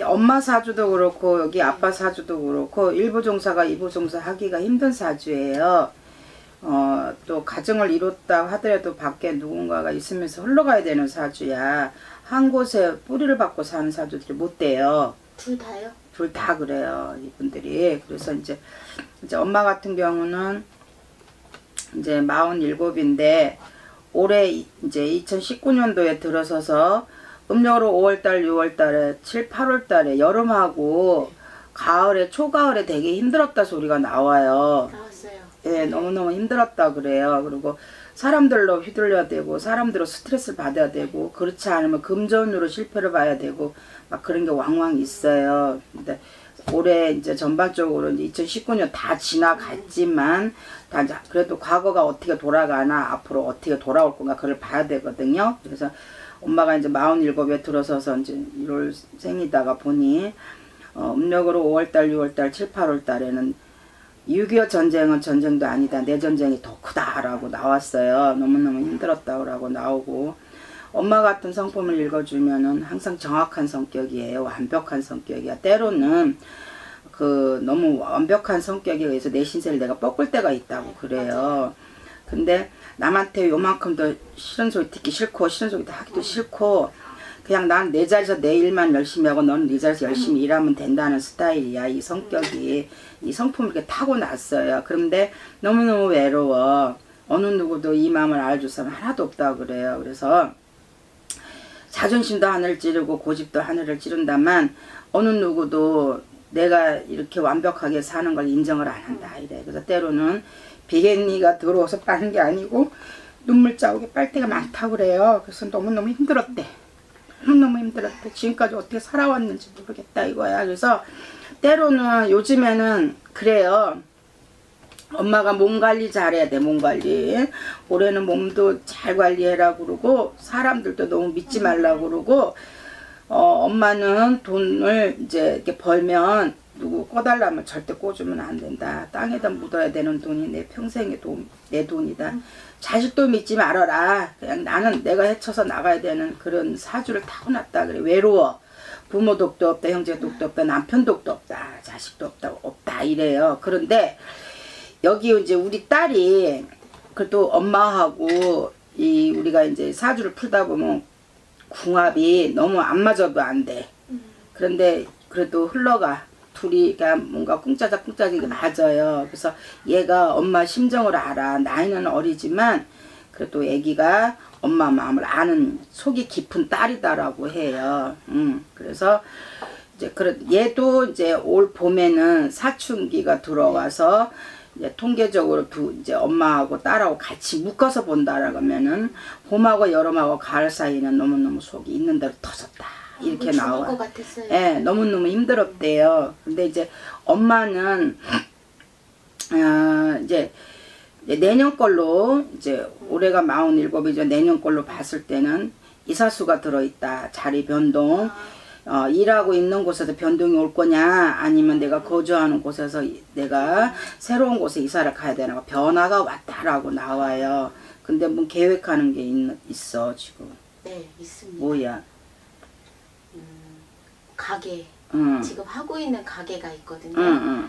엄마 사주도 그렇고 여기 아빠 사주도 그렇고 일부 종사가 이부 종사 하기가 힘든 사주예요. 또 가정을 이뤘다 하더라도 밖에 누군가가 있으면서 흘러가야 되는 사주야. 한 곳에 뿌리를 받고 사는 사주들이 못 돼요. 둘 다요? 둘 다 그래요, 이분들이. 그래서 이제 엄마 같은 경우는 이제 47인데 올해 이제 2019년도에 들어서서 음력으로 5월달, 6월달에 7, 8월달에 여름하고 가을에 초가을에 되게 힘들었다 소리가 나와요. 나왔어요. 예, 너무너무 힘들었다 그래요. 그리고 사람들로 휘둘려야 되고 사람들로 스트레스를 받아야 되고 그렇지 않으면 금전으로 실패를 봐야 되고 막 그런 게 왕왕 있어요. 근데 올해 이제 전반적으로 이제 2019년 다 지나갔지만 다 이제 그래도 과거가 어떻게 돌아가나 앞으로 어떻게 돌아올 건가 그걸 봐야 되거든요. 그래서 엄마가 이제 47에 들어서서 이제 1월생이다가 보니 음력으로 5월달, 6월달, 7, 8월달에는 6.25 전쟁은 전쟁도 아니다. 내 전쟁이 더 크다라고 나왔어요. 너무너무 힘들었다고 나오고 엄마 같은 성품을 읽어주면은 항상 정확한 성격이에요. 완벽한 성격이야. 때로는 그 너무 완벽한 성격에 의해서 내 신세를 내가 꺾을 때가 있다고 그래요. 근데 남한테 요만큼도 싫은 소리 듣기 싫고 싫은 소리 하기도 싫고 그냥 난 내 자리에서 내 일만 열심히 하고 너는 네 자리에서 열심히 일하면 된다는 스타일이야. 이 성격이. 이 성품이 이렇게 타고났어요. 그런데 너무너무 외로워. 어느 누구도 이 마음을 알아줄 사람 하나도 없다고 그래요. 그래서 자존심도 하늘을 찌르고 고집도 하늘을 찌른다만 어느 누구도 내가 이렇게 완벽하게 사는 걸 인정을 안 한다 이래. 그래서 때로는 비행기가 들어와서 빠는 게 아니고 눈물 자국에 빨 때가 많다고 그래요. 그래서 너무너무 힘들었대. 너무너무 힘들었대. 지금까지 어떻게 살아왔는지 모르겠다 이거야. 그래서 때로는 요즘에는 그래요. 엄마가 몸 관리 잘해야 돼. 몸 관리. 올해는 몸도 잘 관리해라 그러고 사람들도 너무 믿지 말라 그러고 엄마는 돈을 이제 이렇게 벌면 누구 꺼달라면 절대 꿔주면 안 된다. 땅에다 묻어야 되는 돈이 내 평생의 내 돈이다. 자식도 믿지 말아라. 그냥 나는 내가 헤쳐서 나가야 되는 그런 사주를 타고났다 그래. 외로워. 부모 독도 없다. 형제 독도 없다. 남편 독도 없다. 자식도 없다 이래요. 그런데 여기 이제 우리 딸이 그래도 엄마하고 우리가 이제 사주를 풀다 보면 궁합이 너무 안 맞아도 안 돼. 그런데 그래도 흘러가. 둘이가 뭔가 꿍짜작 맞아요. 그래서 얘가 엄마 심정을 알아. 나이는 어리지만 그래도 애기가 엄마 마음을 아는 속이 깊은 딸이다라고 해요. 그래서 이제 얘도 이제 올 봄에는 사춘기가 들어와서 이제 통계적으로 이제 엄마하고 딸하고 같이 묶어서 본다라고 하면은 봄하고 여름하고 가을 사이는 너무너무 속이 있는 대로 터졌다. 이렇게 나와. 예, 너무너무 힘들었대요. 근데 이제 엄마는 이제 내년 걸로 이제 올해가 47이죠. 내년 걸로 봤을 때는 이사수가 들어있다. 자리 변동. 일하고 있는 곳에서 변동이 올 거냐 아니면 내가 거주하는 곳에서 내가 새로운 곳에 이사를 가야 되나 변화가 왔다라고 나와요. 근데 뭐 계획하는 게 있어 지금. 네, 있습니다. 뭐야? 가게. 지금 하고 있는 가게가 있거든요.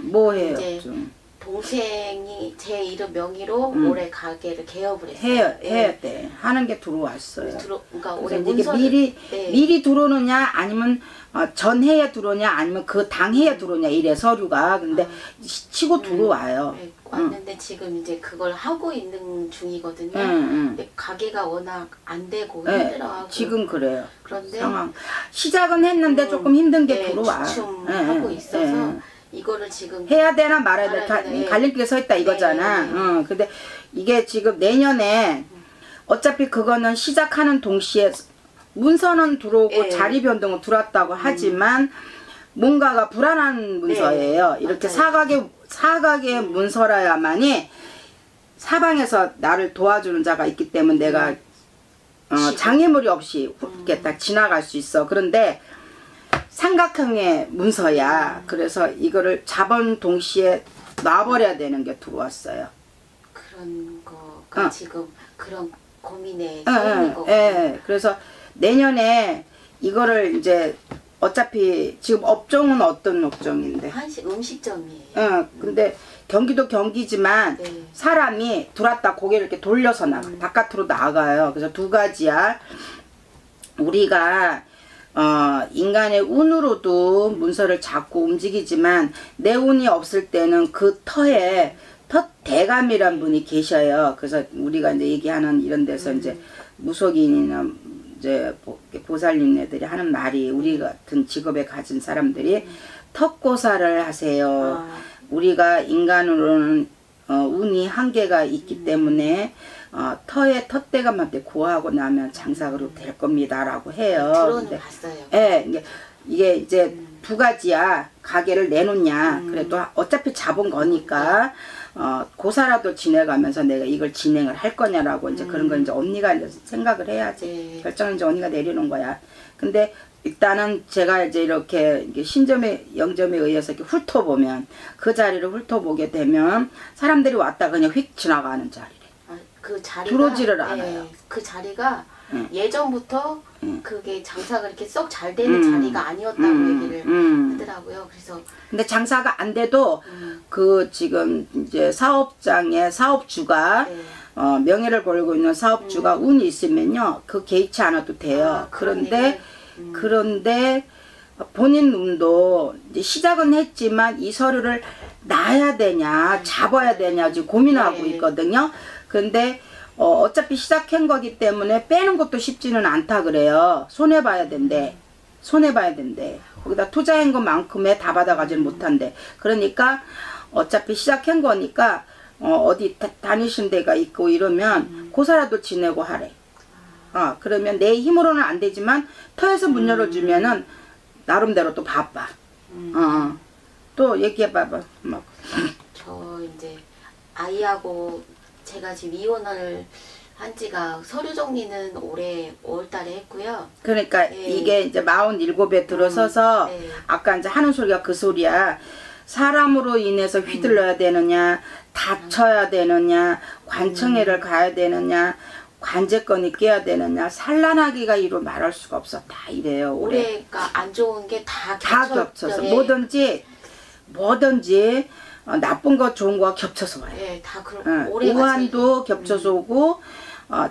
뭐 해요? 이제 좀. 동생이 제 이름 명의로 올해 가게를 개업을 했어요. 해야 돼. 하는 게 들어왔어요. 그러니까 올해 이게 문서를 미리 들어오느냐 아니면 전해에 들어오냐 아니면 그 당해에 들어오냐 이래 서류가. 근데 치고 들어와요. 네, 왔는데 지금 이제 그걸 하고 있는 중이거든요. 근데 가게가 워낙 안 되고 힘들어하고 지금 그래요. 그런데 상황. 시작은 했는데 조금 힘든 게 들어와. 주춤하고 있어서 이거를 지금 해야 되나 말아야 돼. 갈림길에 서 있다 이거잖아. 근데 이게 지금 내년에 어차피 그거는 시작하는 동시에 문서는 들어오고 자리 변동은 들어왔다고 하지만 뭔가가 불안한 문서예요. 이렇게 사각의 문서라야만이 사방에서 나를 도와주는 자가 있기 때문에 내가 장애물이 없이 이렇게 딱 지나갈 수 있어. 그런데 삼각형의 문서야. 그래서 이거를 잡은 동시에 놔버려야 되는 게 들어왔어요. 그런 거가 지금 그런 고민에 서 있는 거거든요. 그래서 내년에 이거를 이제 어차피 지금 업종은 어떤 업종인데? 한식 음식점이에요. 응, 근데 경기도 경기지만 네. 사람이 들어왔다 고개를 이렇게 돌려서 나가, 바깥으로 나가요. 그래서 두 가지야. 우리가 인간의 운으로도 문서를 잡고 움직이지만 내 운이 없을 때는 그 터에 텄대감이란 분이 계셔요. 그래서 우리가 이제 얘기하는 이런 데서 이제 무속인이나 이제 보살님네들이 하는 말이, 우리 같은 직업에 가진 사람들이 턱고사를 하세요. 우리가 인간으로는 운이 한계가 있기 때문에 터에 텄대감한테 구하고 나면 장사로 될 겁니다 라고 해요. 들어는 봤어요. 예, 이게 이제 두 가지야. 가게를 내놓냐. 그래도 어차피 잡은 거니까 고사라도 지내가면서 내가 이걸 진행을 할 거냐라고 이제 그런 걸 이제 언니가 이제 생각을 해야지. 네. 결정은 이제 언니가 내리는 거야. 근데 일단은 제가 이제 이렇게 신점에 영점에 의해서 이렇게 훑어보면, 그 자리를 훑어보게 되면 사람들이 왔다 그냥 휙 지나가는 자리래. 그 자리가 들어오지를 않아요. 그 자리가 응. 예전부터 응. 그게 장사가 이렇게 썩 잘 되는 자리가 아니었다고 얘기를 하더라고요. 그래서 근데 장사가 안 돼도 그 지금 이제 사업장의 사업주가 네. 명예를 걸고 있는 사업주가 운이 있으면요, 그 개의치 않아도 돼요. 그런데 본인 운도 이제 시작은 했지만 이 서류를 놔야 되냐 잡아야 되냐 지금 고민하고 네. 있거든요. 근데 어차피 시작한 거기 때문에 빼는 것도 쉽지는 않다 그래요. 손해봐야 된대. 손해봐야 된대. 거기다 투자한 것만큼에 다 받아가지는 못한대. 그러니까 어차피 시작한 거니까 어디 다니신 데가 있고 이러면 고사라도 지내고 하래. 그러면 내 힘으로는 안 되지만 터에서 문 열어주면은 나름대로 또 바빠. 또 얘기해봐봐. 저 이제 아이하고 제가 지금 이혼을 한 지가 서류 정리는 올해 5월달에 했고요. 그러니까 네. 이게 이제 47에 들어서서 네. 아까 이제 하는 소리가 그 소리야. 사람으로 인해서 휘둘러야 되느냐, 다쳐야 되느냐, 관청회를 가야 되느냐, 관제권이 깨야 되느냐, 산란하기가 이루 말할 수가 없어. 다 이래요. 올해가 안 좋은 게 다 겹쳐서 뭐든지 나쁜 거 좋은 거 겹쳐서 와요. 네, 다 그런 올해가 우한도 겹쳐서 오고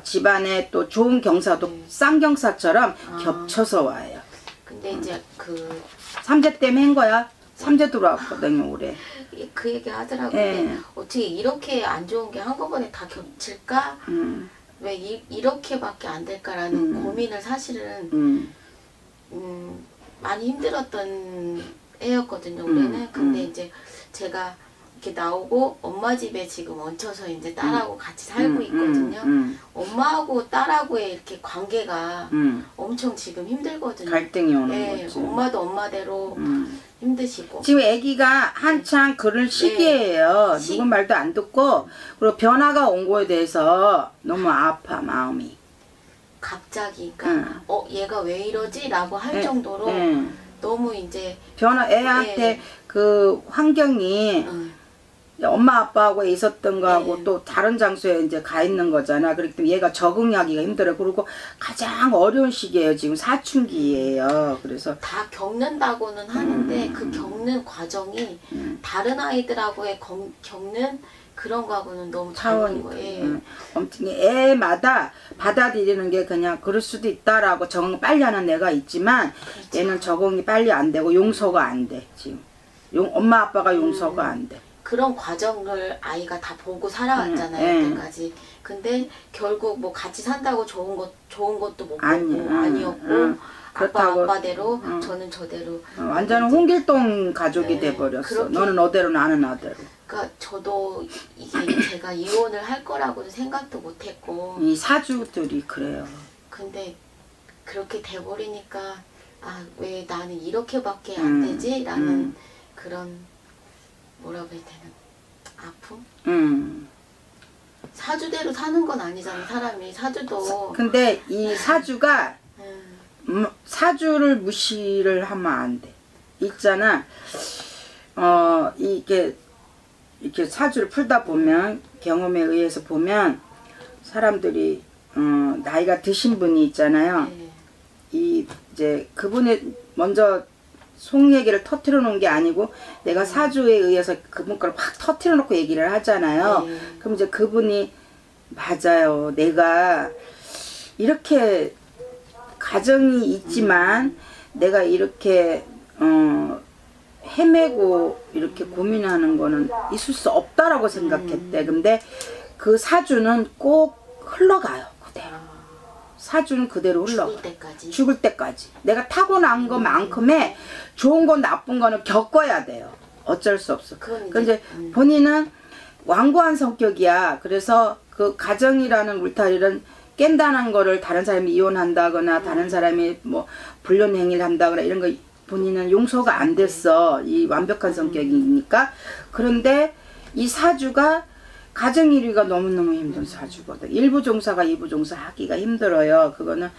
집안에 또 좋은 경사도 쌍경사처럼 겹쳐서 와요. 근데 이제 그 삼재 때문에 한 거야. 삼재 들어왔거든요 올해. 그 얘기 하더라고요. 예. 근데 어떻게 이렇게 안 좋은 게 한꺼번에 다 겹칠까? 왜 이렇게밖에 안 될까라는 고민을 사실은 많이 힘들었던 애였거든요 올해는. 근데 이제 제가 이렇게 나오고 엄마 집에 지금 얹혀서 이제 딸하고 같이 살고 있거든요. 엄마하고 딸하고의 이렇게 관계가 엄청 지금 힘들거든요. 갈등이 오는 네, 거지. 엄마도 엄마대로 힘드시고. 지금 아기가 한창 그럴 시기예요. 누구 말도 안 듣고, 그리고 변화가 온 거에 대해서 너무 아파 마음이. 갑자기 그러니까 얘가 왜 이러지? 라고 할 정도로 너무 이제 애한테 그 환경이 엄마 아빠하고 있었던 거하고 또 다른 장소에 이제 가 있는 거잖아. 그렇기 때문에 얘가 적응하기가 힘들어. 그리고 가장 어려운 시기예요. 지금 사춘기예요. 그래서 다 겪는다고는 하는데 그 겪는 과정이 다른 아이들하고의 겪는 그런 거하고는 너무 다른 거예요. 아무튼 애마다 받아들이는 게 그냥 그럴 수도 있다라고 적응 빨리 하는 애가 있지만, 그렇죠. 얘는 적응이 빨리 안 되고 용서가 안 돼. 지금 엄마 아빠가 용서가 안 돼. 그런 과정을 아이가 다 보고 살아왔잖아요. 이때까지. 근데 결국 뭐 같이 산다고 좋은 것도 못 보고 아니었고 아빠대로 저는 저대로 완전 홍길동 가족이 돼버렸어. 너는 어대로 나는 나대로. 그러니까 저도 이게 제가 이혼을 할 거라고는 생각도 못했고 이 사주들이 그래요. 근데 그렇게 돼버리니까 왜 나는 이렇게밖에 안 되지? 라는 그런 뭐라고 해야 되나 아픔? 사주대로 사는 건 아니잖아 사람이. 사주도 근데 이 사주가 사주를 무시를 하면 안 돼. 있잖아 이렇게 사주를 풀다 보면 경험에 의해서 보면 사람들이 나이가 드신 분이 있잖아요. 이제 그분의 먼저 속 얘기를 터트려 놓은 게 아니고 내가 사주에 의해서 그분 걸 확 터트려 놓고 얘기를 하잖아요. 그럼 이제 그분이 맞아요. 내가 이렇게 가정이 있지만 내가 이렇게 헤매고 이렇게 고민하는 거는 있을 수 없다라고 생각했대. 근데 그 사주는 꼭 흘러가요. 그대로. 사주는 그대로 흘러가. 죽을 때까지. 죽을 때까지. 내가 타고난 것만큼의 좋은 건 나쁜 거는 겪어야 돼요. 어쩔 수 없어. 근데 본인은 완고한 성격이야. 그래서 그 가정이라는 울타리는 깬다는 거를 다른 사람이 이혼한다거나 다른 사람이 뭐 불륜행위를 한다거나 이런 거 본인은 용서가 안 됐어. 이 완벽한 성격이니까. 그런데 이 사주가 가정 1위가 너무너무 힘든 사주거든. 1부 종사가 2부 종사 하기가 힘들어요. 그거는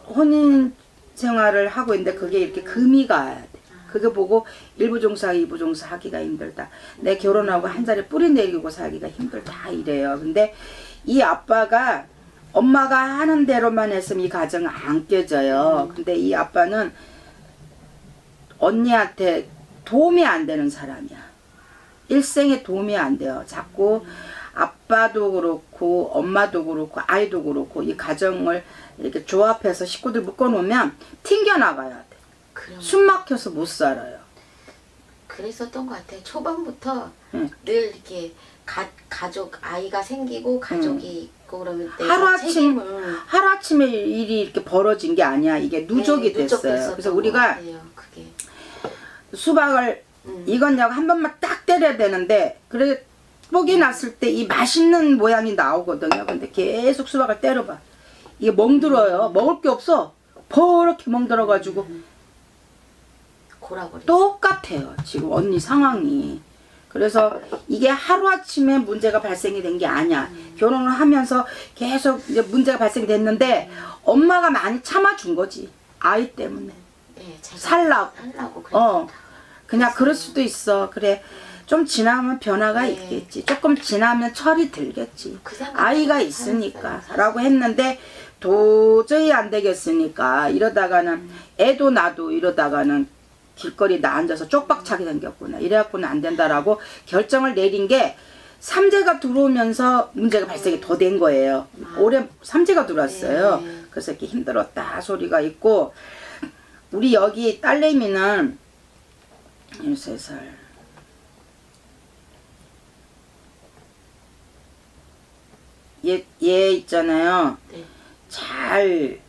혼인 생활을 하고 있는데 그게 이렇게 금이 가야 돼. 그거 보고 1부 종사 2부 종사 하기가 힘들다. 내 결혼하고 한 자리 뿌리 내리고 살기가 힘들다 이래요. 근데 이 아빠가 엄마가 하는 대로만 했으면 이 가정은 안 깨져요. 근데 이 아빠는 언니한테 도움이 안 되는 사람이야. 일생에 도움이 안 돼요. 자꾸 아빠도 그렇고 엄마도 그렇고 아이도 그렇고 이 가정을 이렇게 조합해서 식구들 묶어놓으면 튕겨나가야 돼. 숨 막혀서 못 살아요. 그랬었던 것 같아요. 초반부터 늘 이렇게 가족 아이가 생기고 가족이 있고 그러면 하루아침에 일이 이렇게 벌어진 게 아니야. 이게 누적이 됐어요. 그래서 우리가 그게. 수박을 이건냐고 한 번만 딱 때려야 되는데 그래 뽀기 났을 때 이 맛있는 모양이 나오거든요. 근데 계속 수박을 때려봐. 이게 멍들어요. 먹을 게 없어. 버렇게 멍들어가지고 똑같아요. 지금 언니 상황이. 그래서 이게 하루아침에 문제가 발생이 된 게 아니야. 결혼을 하면서 계속 이제 문제가 발생이 됐는데 엄마가 많이 참아준 거지. 아이 때문에. 살라고. 그냥 그럴 수도 있어. 그래. 좀 지나면 변화가 있겠지. 조금 지나면 철이 들겠지. 아이가 있으니까 라고 했는데 도저히 안 되겠으니까 이러다가는 애도 나도 이러다가는 길거리 나 앉아서 쪽박차게 생겼구나. 이래갖고는 안 된다라고 결정을 내린 게 삼재가 들어오면서 문제가 발생이 더 된 거예요. 올해 삼재가 들어왔어요. 그래서 이렇게 힘들었다 소리가 있고 우리 여기 딸내미는 13살 얘 있잖아요. 잘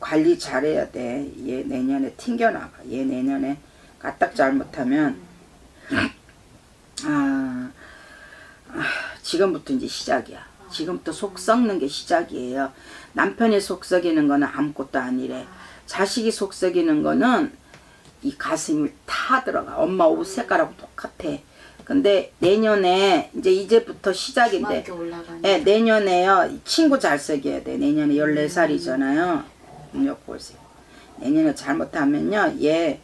관리 잘해야 돼. 얘 내년에 튕겨나가. 얘 내년에 까딱 잘못하면 지금부터 이제 시작이야. 지금부터 속 썩는 게 시작이에요. 남편이 속 썩이는 거는 아무것도 아니래. 자식이 속 썩이는 거는 이 가슴이 타 들어가. 엄마 옷 색깔하고 똑같아. 근데 내년에 이제부터 시작인데 내년에요. 친구 잘 사귀어야 돼. 내년에 14살이잖아요. 음력골세. 내년에 잘못하면요. 얘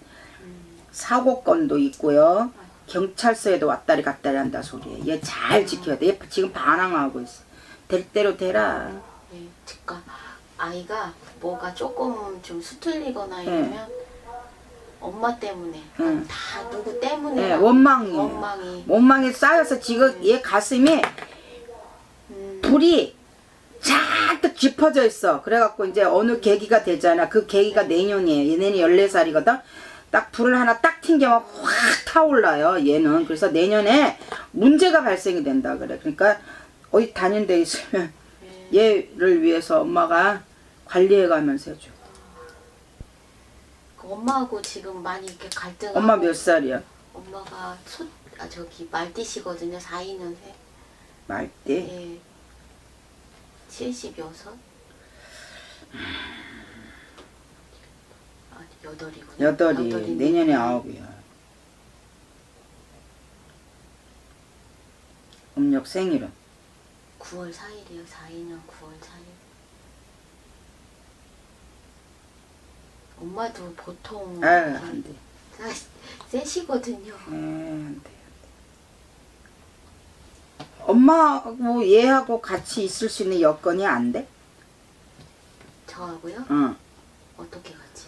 사고건도 있고요. 경찰서에도 왔다리 갔다리 한다 소리에. 얘 잘 지켜야 돼. 얘 지금 반항하고 있어. 될 대로 되라. 그러니까 아이가 뭐가 조금 좀 수틀리거나 이러면 엄마 때문에 다 누구 때문에 원망이 쌓여서 지금 얘 가슴이 불이 잔뜩 짚어져 있어. 그래갖고 이제 어느 계기가 되잖아. 그 계기가 내년이에요. 얘네는 14살이거든. 딱 불을 하나 딱 튕기면 확 타올라요. 얘는. 그래서 내년에 문제가 발생이 된다 그래. 그러니까 어디 다니는 데 있으면 얘를 위해서 엄마가 관리해가면서 해줘. 엄마하고 지금 많이 이렇게 갈등하고. 엄마 몇 살이야? 엄마가 말띠시거든요. 42년생. 말띠? 예. 76? 여덟이. 내년에 9이야. 음력 생일은? 9월 4일이요. 42년 9월 4일. 엄마도 보통 안 돼. 세시거든요. 안 돼. 엄마하고 얘하고 같이 있을 수 있는 여건이 안 돼? 저하고요? 응. 어떻게 같이?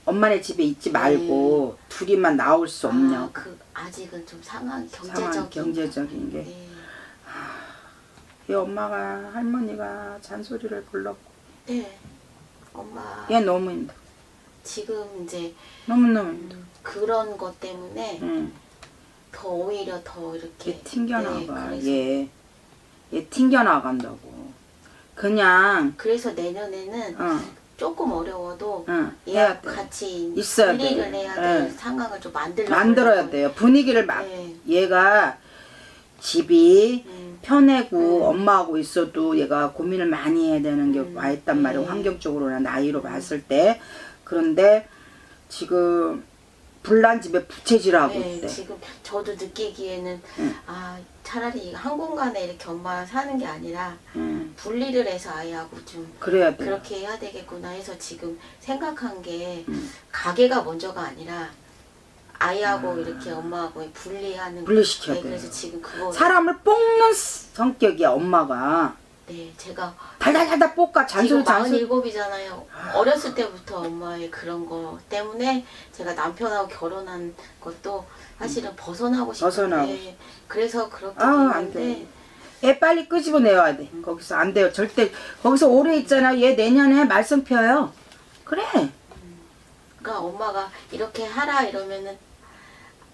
엄마네 집에 있지 말고 둘이만 나올 수 없냐고. 아직은 좀 상황 경제적인 게. 네. 이 엄마가 할머니가 잔소리를 불렀고. 네. 엄마. 얘 너무 힘들어. 지금 이제 너무너무 힘들어. 그런 것 때문에 더 오히려 더 이렇게 얘 튕겨나가. 네, 얘 튕겨나간다고. 그냥. 그래서 내년에는 조금 어려워도 해야 돼. 같이 있어야 분리를 돼. 해야 될 상황을 좀 만들어야 돼요. 분위기를 얘가 집이 편하고 엄마하고 있어도 얘가 고민을 많이 해야 되는 게 와 있단 말이에요. 환경적으로나 나이로 봤을 때. 그런데 지금 불난 집에 부채질하고 있대. 지금 저도 느끼기에는 차라리 한 공간에 이렇게 엄마랑 사는 게 아니라 분리를 해서 아이하고 좀 그래야 돼. 그렇게 해야 되겠구나 해서 지금 생각한 게 가게가 먼저가 아니라 아이하고 이렇게 엄마하고 분리시켜야 돼. 그래서 지금 그거 사람을 볶는 성격이야 엄마가. 네, 제가 달달달달 볶아 지금 47이잖아요. 어렸을 때부터 엄마의 그런 거 때문에 제가 남편하고 결혼한 것도 사실은 벗어나고 싶은데 그래서 그렇게 됐는데 얘 빨리 끄집어내야 돼. 거기서 안 돼요. 절대 거기서 오래 있잖아. 얘 내년에 말썽 펴요. 그래. 그러니까 엄마가 이렇게 하라 이러면은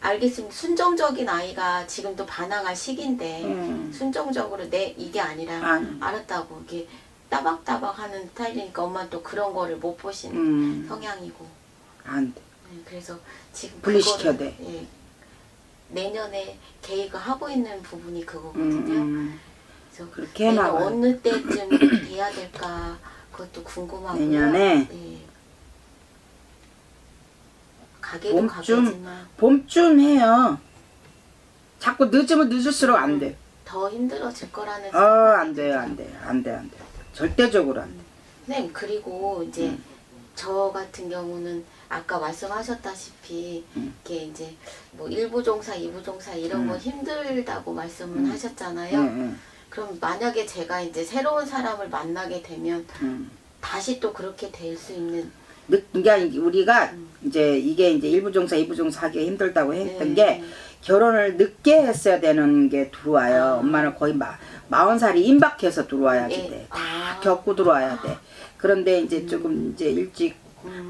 알겠습니다. 순종적인 아이가 지금도 반항할 시기인데 순종적으로 이게 아니라 알았다고 이게 따박따박 하는 스타일이니까 엄마 또 그런 거를 못 보시는 성향이고 안 돼. 그래서 지금 분리시켜야 돼. 내년에 계획을 하고 있는 부분이 그거거든요. 그래서 그렇게 해놔. 어느 때쯤 돼야 될까 그것도 궁금하고요. 내년에 가게도 가게지만 봄쯤 해요. 자꾸 늦으면 늦을수록 안 돼. 더 힘들어질 거라는 안 돼요. 안 돼. 절대적으로 안 돼. 네, 그리고 이제 저 같은 경우는 아까 말씀하셨다시피 이게 이제 뭐 1부 종사, 2부 종사 이런 건 힘들다고 말씀을 하셨잖아요. 그럼 만약에 제가 이제 새로운 사람을 만나게 되면 다시 또 그렇게 될 수 있는 그러니까 우리가 이제 이게 이제 1부 종사, 2부 종사 하기가 힘들다고 했던 게 결혼을 늦게 했어야 되는 게 들어와요. 엄마는 거의 40살이 임박해서 들어와야지 돼. 다 겪고 들어와야 돼. 그런데 이제 조금 이제 일찍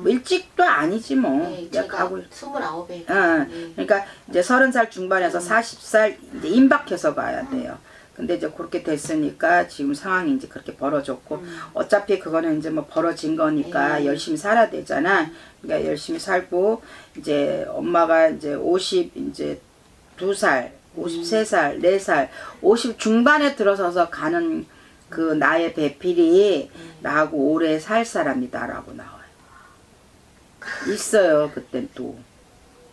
일찍도 아니지 뭐. 제가 29에. 그러니까 이제 30살 중반에서 40살 이제 임박해서 가야 돼요. 근데 이제 그렇게 됐으니까 지금 상황이 이제 그렇게 벌어졌고 어차피 그거는 이제 뭐 벌어진 거니까 열심히 살아야 되잖아. 그러니까 열심히 살고 이제 엄마가 이제 52살, 53살, 4살, 50 중반에 들어서서 가는 그 나의 배필이 나하고 오래 살 사람이다라고 나와요. 있어요. 그땐 또.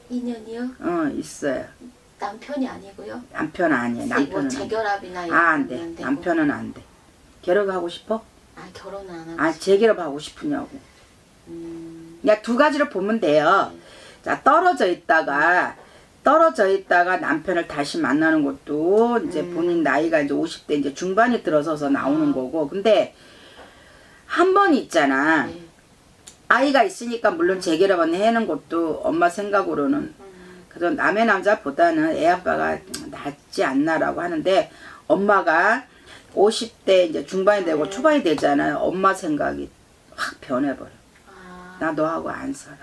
인연이요? 있어요. 남편이 아니고요? 남편 아니에요. 남편은 재결합이나 안 돼. 남편은 안 돼. 결혼하고 싶어? 결혼은 안 하고 재결합하고 싶으냐고. 그냥 두 가지로 보면 돼요. 자, 떨어져 있다가 남편을 다시 만나는 것도 이제 본인 나이가 이제 50대 이제 중반에 들어서서 나오는 거고. 근데 한 번 있잖아. 아이가 있으니까 물론 재결합은 해는 것도 엄마 생각으로는 그래서 남의 남자보다는 애 아빠가 낫지 않나라고 하는데 엄마가 50대 이제 중반이 되고 초반이 되잖아요. 엄마 생각이 확 변해버려. 나 너하고 안 살아.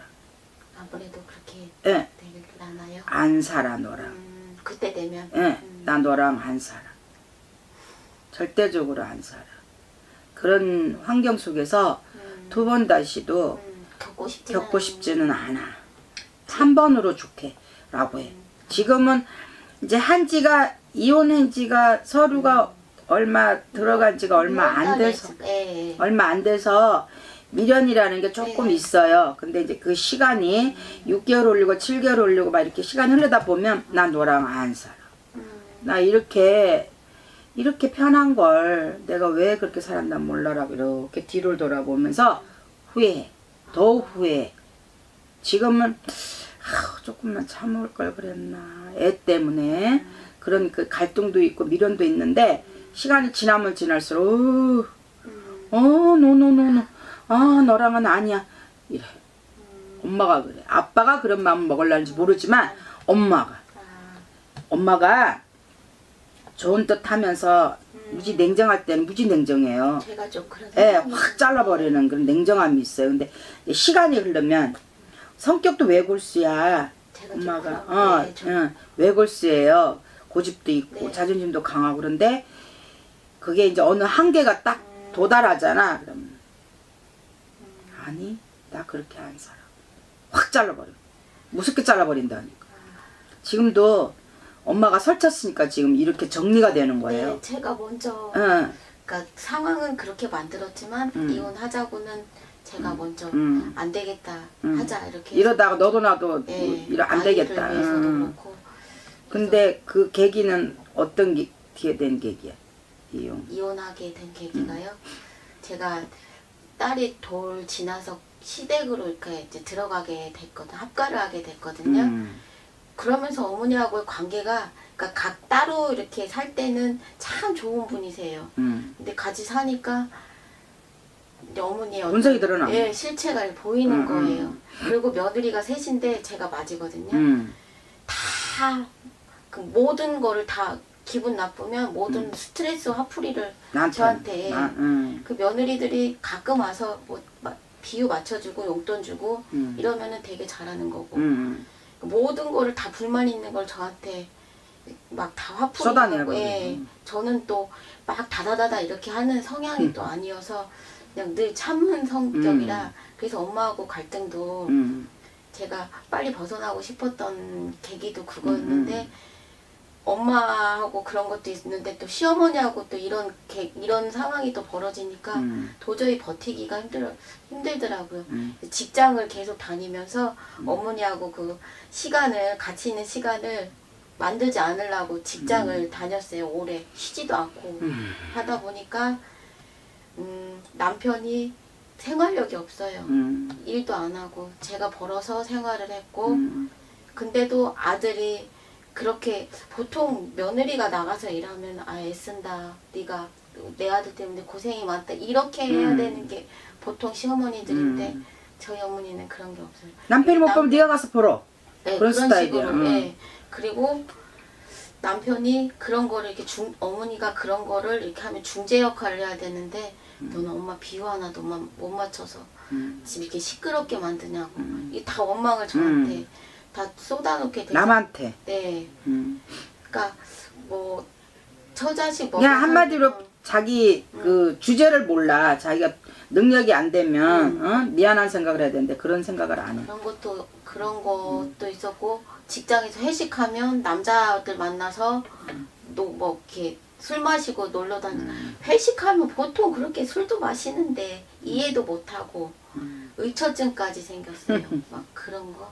아무래도 그렇게 되려나요? 안 살아 너랑. 그때 되면? 나 너랑 안 살아. 절대적으로 안 살아. 그런 환경 속에서 두 번 다시도 겪고 싶지는 않아. 한 번으로 좋게 라고 해. 지금은 이제 이혼한 지가 서류가 얼마 들어간 지가 얼마 안 돼서 미련이라는 게 조금 있어요. 근데 이제 그 시간이 6개월 올리고 7개월 올리고 막 이렇게 시간 흐르다 보면 나 너랑 안 살아. 나 이렇게 편한 걸 내가 왜 그렇게 살았나 몰라라고 이렇게 뒤를 돌아보면서 후회해. 더욱 후회해. 지금은 조금만 참을 걸 그랬나. 애 때문에 그런 그 갈등도 있고 미련도 있는데 시간이 지나면 지날수록 노. 너랑은 아니야. 이래. 엄마가 그래. 아빠가 그런 마음 먹으려는지 모르지만 엄마가 좋은 뜻 하면서 무지 냉정할 때는 무지 냉정해요. 제가 좀 그런 예, 확 잘라버리는 그런 냉정함이 있어요. 근데 시간이 흐르면 성격도 외골수야. 엄마가 외골수예요. 고집도 있고 네. 자존심도 강하고 그런데 그게 이제 어느 한계가 딱 도달하잖아. 그러면 아니 나 그렇게 안 살아. 확 잘라버려. 무섭게 잘라버린다니까. 지금도 엄마가 설쳤으니까 지금 이렇게 정리가 되는 거예요. 네, 제가 먼저 응. 그러니까 상황은 그렇게 만들었지만 이혼하자고는 제가 먼저 안 되겠다 하자 이렇게 이러다가 너도 나도 네, 안 되겠다. 위해서도 그렇고 근데 그 계기는 어떤 게 된 계기야? 이혼하게 된 계기가요. 제가 딸이 돌 지나서 시댁으로 이렇게 이제 들어가게 됐거든. 합가를 하게 됐거든요. 그러면서 어머니하고의 관계가 그러니까 각 따로 이렇게 살 때는 참 좋은 분이세요. 근데 같이 사니까 이제 어머니의 본색이 드러나. 예, 실체가 보이는 거예요. 그리고 며느리가 셋인데 제가 맞이거든요. 다 그 모든 거를 다 기분 나쁘면 모든 스트레스 화풀이를 저한테 그 며느리들이 가끔 와서 뭐 비유 맞춰주고 용돈 주고 이러면은 되게 잘하는 거고 모든 거를 다 불만 있는 걸 저한테 막 다 화풀이하고 예. 저는 또 막 다다다다 이렇게 하는 성향이 또 아니어서 그냥 늘 참는 성격이라 그래서 엄마하고 갈등도 제가 빨리 벗어나고 싶었던 계기도 그거였는데 엄마하고 그런 것도 있는데 또 시어머니하고 또 이런 상황이 또 벌어지니까 도저히 버티기가 힘들더라고요. 직장을 계속 다니면서 어머니하고 그 시간을 같이 있는 시간을 만들지 않으려고 직장을 다녔어요. 오래 쉬지도 않고 하다 보니까 남편이 생활력이 없어요. 일도 안 하고 제가 벌어서 생활을 했고 근데도 아들이 그렇게 보통 며느리가 나가서 일하면 아 애쓴다 네가 내 아들 때문에 고생이 많다 이렇게 해야 되는 게 보통 시어머니들인데 저희 어머니는 그런 게 없어요. 남편이 못 보면 네가 가서 벌어. 네, 그런 스타일이야. 식으로, 네. 그리고 남편이 그런 거를 이렇게 어머니가 그런 거를 이렇게 하면 중재 역할을 해야 되는데 너는 엄마 비유 하나도 못 맞춰서 지금 이렇게 시끄럽게 만드냐고 이게 다 원망을 저한테 다 쏟아놓게 돼서 남한테. 네. 그러니까 뭐 처자식 그냥 한마디로 자기 그 주제를 몰라. 자기가 능력이 안 되면 미안한 생각을 해야 되는데 그런 생각을 안 해. 그런 것도 있었고 직장에서 회식하면 남자들 만나서 뭐 이렇게 술 마시고 놀러 다니고 회식하면 보통 그렇게 술도 마시는데 이해도 못하고 의처증까지 생겼어요. 막 그런 거.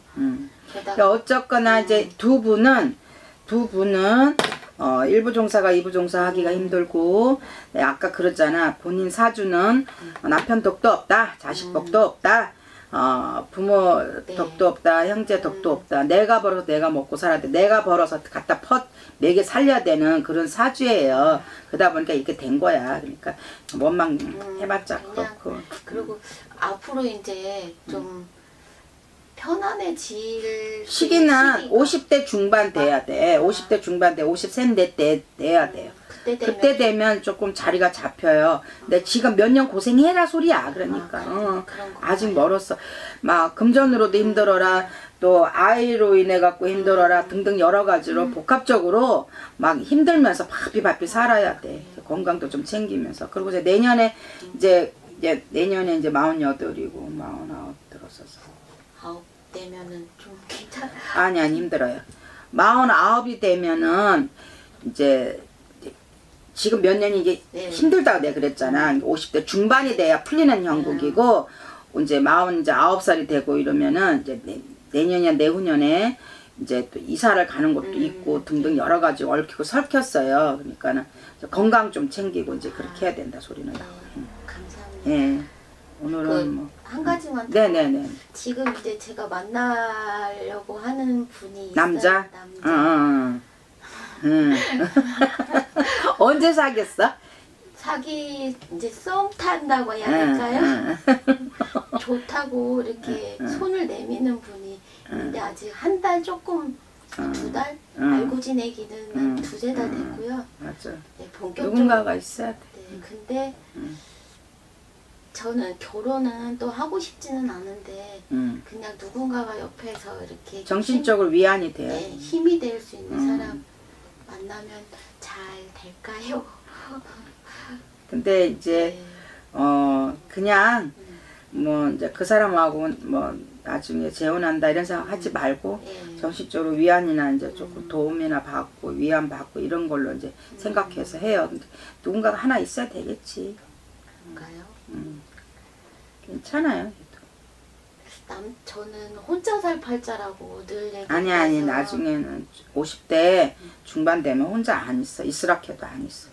그러니까 어쨌거나 이제 두 분은 1부 종사가 2부 종사 하기가 힘들고 아까 그랬잖아. 본인 사주는 남편 덕도 없다. 자식 덕도 없다. 부모 덕도 없다. 형제 덕도 없다. 내가 벌어서 내가 먹고 살아야 돼. 내가 벌어서 갖다 매개 살려야 되는 그런 사주예요. 그러다 보니까 이렇게 된 거야. 그러니까 원망 해봤자 그렇고. 그리고 앞으로 이제 좀 편안해질 시기는 50대 중반 돼야 돼. 50대 중반 돼. 53대 때 돼야 돼요. 그때 되면 조금 자리가 잡혀요. 근데 지금 몇 년 고생해라 소리야. 그러니까 아직 멀었어. 막 금전으로도 힘들어라. 또 아이로 인해 갖고 힘들어라. 등등 여러 가지로 복합적으로 막 힘들면서 바삐 살아야 돼. 건강도 좀 챙기면서. 그리고 이제 내년에 이제 내년에 이제 48이고 49 들었어서. 9 되면은 좀 괜찮아. 아니 힘들어요. 49이 되면은 이제 지금 몇 년이 이게 힘들다고 내가 그랬잖아. 50대 중반이 돼야 풀리는 형국이고 이제 49살이 되고 이러면은 이제 내년이나 내후년에 이제 또 이사를 가는 것도 있고 등등 여러 가지 얽히고 설켰어요. 그러니까는 건강 좀 챙기고 이제 그렇게 해야 된다 소리는. 감사합니다. 예. 오늘은 한 가지만 더. 네네네. 지금 이제 제가 만나려고 하는 분이 있어요. 남자? 언제 사귀었어? 사기 이제 썸 탄다고 해야 될까요? 좋다고 이렇게 손을 내미는 분이 근데 아직 한 달 조금 2달 알고 지내기는 한 2-3달 됐고요. 맞아. 네, 본격적으로 누군가가 있어야 돼. 네, 근데 저는 결혼은 또 하고 싶지는 않은데 그냥 누군가가 옆에서 이렇게 정신적으로 위안이 돼요. 네, 힘이 될 수 있는 사람 만나면 잘 될까요? 근데 이제 네. 그냥 뭐 이제 그 사람하고 뭐 나중에 재혼한다 이런 생각 하지 말고 네. 정신적으로 위안이나 이제 조금 도움이나 받고 위안 받고 이런 걸로 이제 생각해서 해요. 근데 누군가가 하나 있어야 되겠지. 그런가요? 괜찮아요. 저는 혼자 살 팔자라고 늘 얘기해서 아니 나중에는 50대 중반 되면 혼자 안 있어. 있으라 해도 안 있어.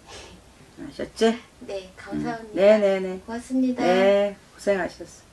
아셨지? 네, 감사합니다. 네네네. 고맙습니다. 네, 고생하셨어.